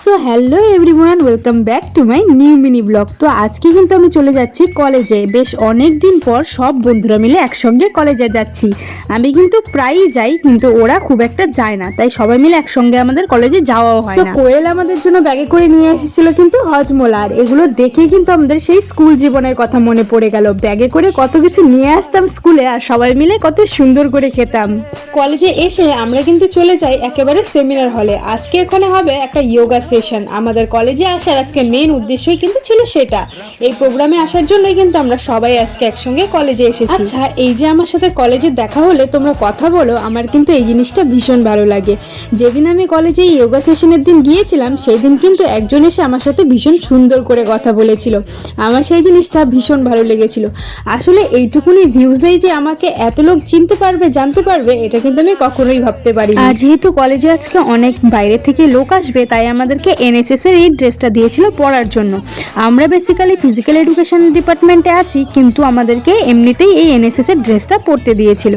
So hello everyone, welcome back to my new mini blog. তো আজকে কিন্তু আমি চলে যাচ্ছি কলেজে। বেশ অনেক দিন পর সব বন্ধুরা মিলে একসঙ্গে কলেজে যাচ্ছি। আমি কিন্তু প্রায়ই যাই, কিন্তু ওরা খুব একটা যায় না, তাই সবাই মিলে একসঙ্গে আমাদের কলেজে যাওয়াও হয় না। কোয়েল আমাদের জন্য ব্যাগে করে নিয়ে এসেছিল কিন্তু হজমোলা, আর এগুলো দেখে কিন্তু আমাদের সেই স্কুল জীবনের কথা মনে পড়ে গেল। ব্যাগে করে কত কিছু নিয়ে আসতাম স্কুলে, আর সবাই মিলে কত সুন্দর করে খেতাম। কলেজে এসে আমরা কিন্তু চলে যাই একেবারে সেমিনার হলে। আজকে এখানে হবে একটা যোগা সেশন। আমাদের কলেজে আসার আজকে মেইন উদ্দেশ্যই কিন্তু ছিল সেটা। এই প্রোগ্রামে আসার জন্যই কিন্তু আমরা সবাই আজকে একসঙ্গে কলেজে এসেছি। আচ্ছা, এই যে আমার সাথে কলেজে দেখা হলে তোমরা কথা বলো, আমার কিন্তু এই জিনিসটা ভীষণ ভালো লাগে। যেদিন আমি কলেজে যোগা সেশনের দিন গিয়েছিলাম, সেই দিন কিন্তু একজন এসে আমার সাথে ভীষণ সুন্দর করে কথা বলেছিল। আমার সেই জিনিসটা ভীষণ ভালো লেগেছিল। আসলে এইটুকুনি ভিউজেই যে আমাকে এত লোক চিনতে পারবে, জানতে পারবে, এটা কিন্তু আমি কখনোই ভাবতে পারি। আর যেহেতু কলেজে আজকে অনেক বাইরে থেকে লোক আসবে, তাই আমাদেরকে এনএসএস এর এই ড্রেসটা দিয়েছিল পরার জন্য। আমরা বেসিক্যালি ফিজিক্যাল এডুকেশন ডিপার্টমেন্টে আছি, কিন্তু আমাদেরকে এমনিতেই এই এনএসএস এর ড্রেসটা পরতে দিয়েছিল,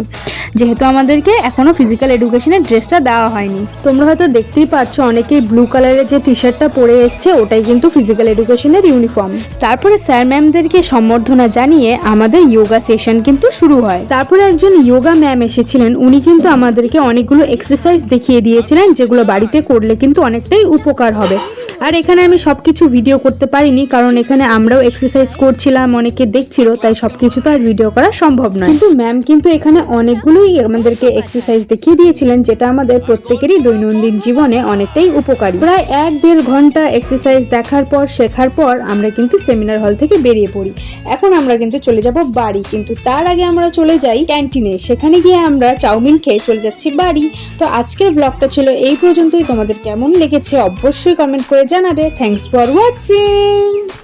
যেহেতু আমাদেরকে এখনো ফিজিক্যাল এডুকেশনের ড্রেসটা দেওয়া হয়নি। তোমরা হয়তো দেখতেই পাচ্ছ অনেকেই ব্লু কালারের যে টি শার্টটা পরে এসছে, ওটাই কিন্তু ফিজিক্যাল এডুকেশনের ইউনিফর্ম। তারপরে স্যার ম্যামদেরকে সম্বর্ধনা জানিয়ে আমাদের যোগা সেশন কিন্তু শুরু হয়। তারপরে একজন যোগা ম্যাম এসেছিলেন, উনি কিন্তু আমাদেরকে অনেকগুলো এক্সারসাইজ দেখিয়ে দিয়েছিলেন, যেগুলো বাড়িতে করলে কিন্তু অনেকটাই উপকার হবে। আর এখানে আমি সবকিছু ভিডিও করতে পারিনি, কারণ এখানে আমরাও এক্সারসাইজ করছিলাম, অনেকে দেখছিল, তাই সবকিছু তো আর ভিডিও করা সম্ভব নয়। কিন্তু ম্যাম কিন্তু এখানে অনেকগুলোই আমাদেরকে এক্সারসাইজ দেখিয়ে দিয়েছিলেন, যেটা আমাদের প্রত্যেকেরই দৈনন্দিন জীবনে অনেকটাই উপকারী। প্রায় 1-1.5 ঘন্টা এক্সারসাইজ দেখার পর, শেখার পর আমরা কিন্তু সেমিনার হল থেকে বেরিয়ে পড়ি। এখন আমরা কিন্তু চলে যাব বাড়ি, কিন্তু তার আগে আমরা চলে যাই ক্যান্টিনে। সেখানে গিয়ে আমরা চাউমিন খেয়ে চলে যাচ্ছি বাড়ি। তো আজকের ব্লগটা ছিল এই পর্যন্তই। তোমাদের কেমন লেগেছে অবশ্যই কমেন্ট করে জানাবে। Thanks for watching.